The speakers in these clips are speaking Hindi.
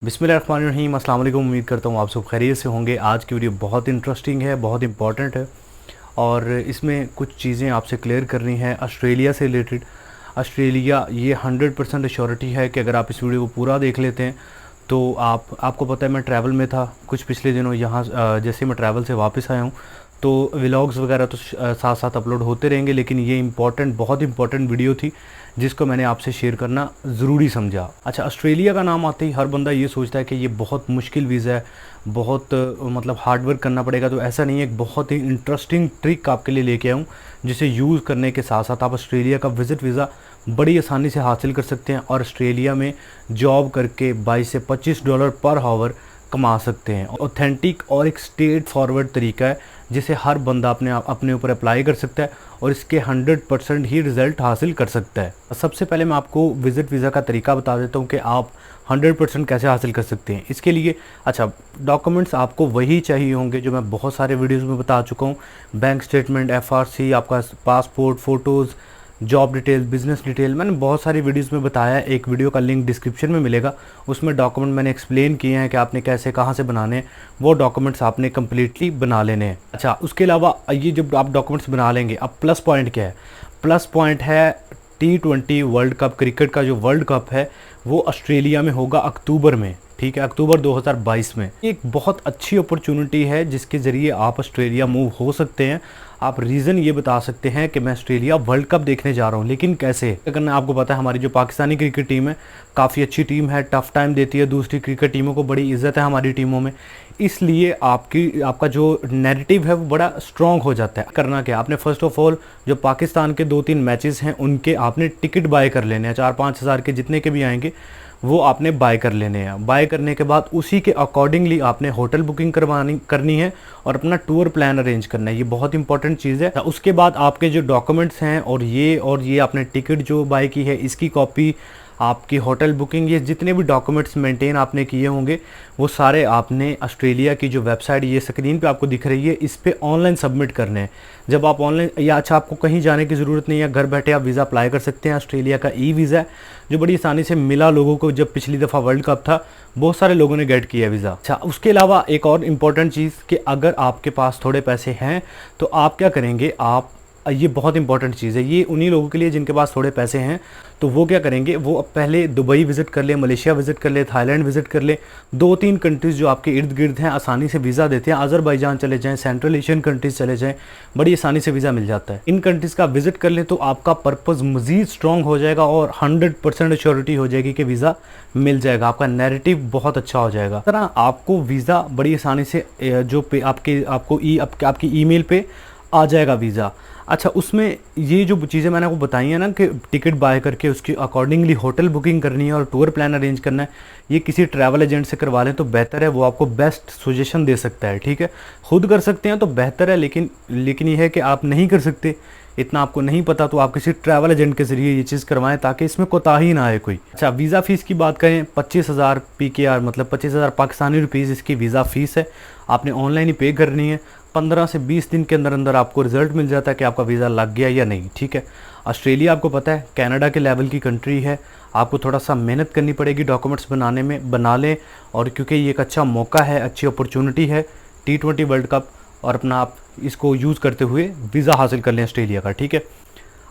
बिस्मिल्लाहिर्रहमानिर्रहीम। अस्सलाम वालेकुम। उम्मीद करता हूँ आप सब खैरियत से होंगे। आज की वीडियो बहुत इंटरेस्टिंग है, बहुत इंपॉर्टेंट है और इसमें कुछ चीज़ें आपसे क्लियर करनी है ऑस्ट्रेलिया से रिलेटेड। ऑस्ट्रेलिया ये 100% श्योरिटी है कि अगर आप इस वीडियो को पूरा देख लेते हैं तो आपको पता है मैं ट्रैवल में था कुछ पिछले दिनों। यहाँ जैसे मैं ट्रैवल से वापस आया हूँ तो व्लॉग्स वगैरह तो साथ साथ अपलोड होते रहेंगे, लेकिन ये बहुत इंपॉर्टेंट वीडियो थी जिसको मैंने आपसे शेयर करना ज़रूरी समझा। अच्छा, ऑस्ट्रेलिया का नाम आते ही हर बंदा ये सोचता है कि ये बहुत मुश्किल वीज़ा है, बहुत मतलब हार्ड वर्क करना पड़ेगा। तो ऐसा नहीं है। एक बहुत ही इंटरेस्टिंग ट्रिक आपके लिए लेके आऊँ जिसे यूज़ करने के साथ साथ आप ऑस्ट्रेलिया का विज़िट वीज़ा बड़ी आसानी से हासिल कर सकते हैं और ऑस्ट्रेलिया में जॉब करके 22 से $25 पर आवर कमा सकते हैं। ऑथेंटिक और एक स्ट्रेट फॉरवर्ड तरीका है जिसे हर बंदा अपने ऊपर अप्लाई कर सकता है और इसके 100% ही रिज़ल्ट हासिल कर सकता है। सबसे पहले मैं आपको विज़िट वीज़ा का तरीका बता देता हूँ कि आप 100% कैसे हासिल कर सकते हैं। इसके लिए अच्छा, डॉक्यूमेंट्स आपको वही चाहिए होंगे जो मैं बहुत सारे वीडियोज़ में बता चुका हूँ। बैंक स्टेटमेंट, FRC, आपका passport, photos, job detail, business detail, मैंने बहुत सारी वीडियोस में बताया है। एक वीडियो का लिंक डिस्क्रिप्शन में मिलेगा, उसमें डॉक्यूमेंट मैंने एक्सप्लेन किए हैं कि आपने कैसे कहाँ से बनाने हैं। वो डॉक्यूमेंट्स आपने कम्प्लीटली बना लेने हैं। अच्छा, उसके अलावा ये जब आप डॉक्यूमेंट्स बना लेंगे, अब प्लस पॉइंट क्या है? प्लस पॉइंट है T20 वर्ल्ड कप, क्रिकेट का जो वर्ल्ड कप है वो ऑस्ट्रेलिया में होगा अक्टूबर में। ठीक है, अक्टूबर 2022 में। एक बहुत अच्छी अपॉर्चुनिटी है जिसके ज़रिए आप ऑस्ट्रेलिया मूव हो सकते हैं। आप रीज़न ये बता सकते हैं कि मैं ऑस्ट्रेलिया वर्ल्ड कप देखने जा रहा हूँ, लेकिन कैसे करना आपको पता है। हमारी जो पाकिस्तानी क्रिकेट टीम है काफ़ी अच्छी टीम है, टफ़ टाइम देती है दूसरी क्रिकेट टीमों को, बड़ी इज़्ज़त है हमारी टीमों में। इसलिए आपका जो नैरेटिव है वो बड़ा स्ट्रॉन्ग हो जाता है। करना क्या, आपने फ़र्स्ट ऑफ ऑल जो पाकिस्तान के 2-3 मैचेस हैं उनके आपने टिकट बाय कर लेने हैं। 4-5 हज़ार के जितने के भी आएंगे वो आपने बाय कर लेने हैं। बाय करने के बाद उसी के अकॉर्डिंगली आपने होटल बुकिंग करनी है और अपना टूर प्लान अरेंज करना है। ये बहुत इंपॉर्टेंट चीज़ है। उसके बाद आपके जो डॉक्यूमेंट्स हैं और ये आपने टिकट जो बाय की है इसकी कॉपी, आपकी होटल बुकिंग, ये जितने भी डॉक्यूमेंट्स मेंटेन आपने किए होंगे वो सारे आपने ऑस्ट्रेलिया की जो वेबसाइट ये स्क्रीन पे आपको दिख रही है इस पे ऑनलाइन सबमिट करने हैं। जब आप ऑनलाइन, या अच्छा आपको कहीं जाने की ज़रूरत नहीं है, घर बैठे आप वीज़ा अप्लाई कर सकते हैं। ऑस्ट्रेलिया का वीज़ा है जो बड़ी आसानी से मिला लोगों को। जब पिछली दफ़ा वर्ल्ड कप था बहुत सारे लोगों ने गेट किया वीज़ा। अच्छा, उसके अलावा एक और इम्पॉर्टेंट चीज़ कि अगर आपके पास थोड़े पैसे हैं तो आप क्या करेंगे, ये बहुत इंपॉर्टेंट चीज़ है, ये उन्हीं लोगों के लिए जिनके पास थोड़े पैसे हैं। तो वो क्या करेंगे, वो पहले दुबई विज़िट कर ले, मलेशिया विज़िट कर ले, थाईलैंड विज़िट कर ले। 2-3 कंट्रीज़ जो आपके इर्द गिर्द हैं आसानी से वीज़ा देते हैं। अज़रबैजान चले जाएँ, सेंट्रल एशियन कंट्रीज़ चले जाएँ, बड़ी आसानी से वीज़ा मिल जाता है। इन कंट्रीज़ का विज़िट कर लें तो आपका पर्पज़ मज़ीद स्ट्रॉन्ग हो जाएगा और 100% श्योरिटी हो जाएगी कि वीज़ा मिल जाएगा। आपका नैरेटिव बहुत अच्छा हो जाएगा। इस तरह आपको वीज़ा बड़ी आसानी से आपकी ईमेल पे आ जाएगा वीज़ा। अच्छा, उसमें ये जो चीज़ें मैंने आपको बताई हैं ना कि टिकट बाय करके उसकी अकॉर्डिंगली होटल बुकिंग करनी है और टूर प्लान अरेंज करना है, ये किसी ट्रैवल एजेंट से करवा लें तो बेहतर है। वो आपको बेस्ट सजेशन दे सकता है। ठीक है, खुद कर सकते हैं तो बेहतर है, लेकिन ये है कि आप नहीं कर सकते, इतना आपको नहीं पता, तो आप किसी ट्रैवल एजेंट के ज़रिए ये चीज़ करवाएं ताकि इसमें कोताही ना आए कोई। अच्छा, वीज़ा फ़ीस की बात करें, 25,000 PKR मतलब 25,000 पाकिस्तानी रुपीज़ इसकी वीज़ा फ़ीस है। आपने ऑनलाइन ही पे करनी है। 15 से 20 दिन के अंदर अंदर आपको रिज़ल्ट मिल जाता है कि आपका वीज़ा लग गया या नहीं। ठीक है, ऑस्ट्रेलिया आपको पता है कनाडा के लेवल की कंट्री है। आपको थोड़ा सा मेहनत करनी पड़ेगी डॉक्यूमेंट्स बनाने में, बना लें। और क्योंकि ये एक अच्छा मौका है, अच्छी अपॉर्चुनिटी है T20 वर्ल्ड कप, और अपना आप इसको यूज़ करते हुए वीज़ा हासिल कर लें ऑस्ट्रेलिया का। ठीक है,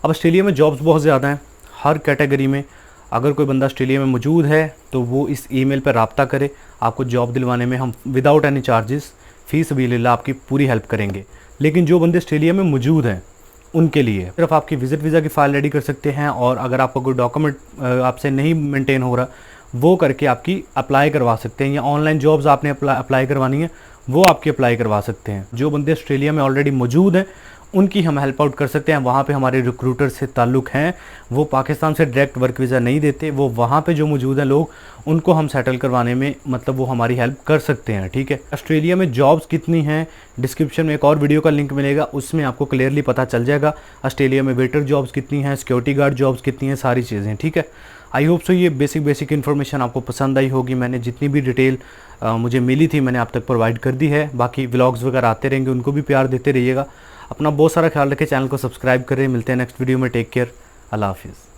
अब ऑस्ट्रेलिया में जॉब्स बहुत ज़्यादा हैं हर कैटेगरी में। अगर कोई बंदा ऑस्ट्रेलिया में मौजूद है तो वो इस ईमेल पर रब्ता करे, आपको जॉब दिलवाने में हम विदाउट एनी चार्जेस फ़ी सबीलिल्लाह आपकी पूरी हेल्प करेंगे। लेकिन जो बंदे ऑस्ट्रेलिया में मौजूद हैं उनके लिए सिर्फ आपकी विज़िट वीज़ा की फ़ाइल रेडी कर सकते हैं, और अगर आपका कोई डॉक्यूमेंट आपसे नहीं मेंटेन हो रहा वो करके आपकी अप्लाई करवा सकते हैं, या ऑनलाइन जॉब्स आपने अप्लाई करवानी है वो आपकी अप्लाई करवा सकते हैं। जो बंदे ऑस्ट्रेलिया में ऑलरेडी मौजूद हैं उनकी हम हेल्प आउट कर सकते हैं। वहाँ पे हमारे रिक्रूटर से ताल्लुक़ हैं, वो पाकिस्तान से डायरेक्ट वर्क वीज़ा नहीं देते, वो वहाँ पे जो मौजूद हैं लोग उनको हम सेटल करवाने में मतलब वो हमारी हेल्प कर सकते हैं। ठीक है, ऑस्ट्रेलिया में जॉब्स कितनी हैं डिस्क्रिप्शन में एक और वीडियो का लिंक मिलेगा, उसमें आपको क्लियरली पता चल जाएगा ऑस्ट्रेलिया में वेटर जॉब्स कितनी हैं, सिक्योरिटी गार्ड जॉब्स कितनी हैं, सारी चीज़ें। ठीक है, आई होप सो ये बेसिक इन्फॉर्मेशन आपको पसंद आई होगी। मैंने जितनी भी डिटेल मुझे मिली थी मैंने आप तक प्रोवाइड कर दी है। बाकी व्लॉग्स वगैरह आते रहेंगे, उनको भी प्यार देते रहिएगा। अपना बहुत सारा ख्याल रखें, चैनल को सब्सक्राइब करें। मिलते हैं नेक्स्ट वीडियो में। टेक केयर, अल्लाह हाफिज़।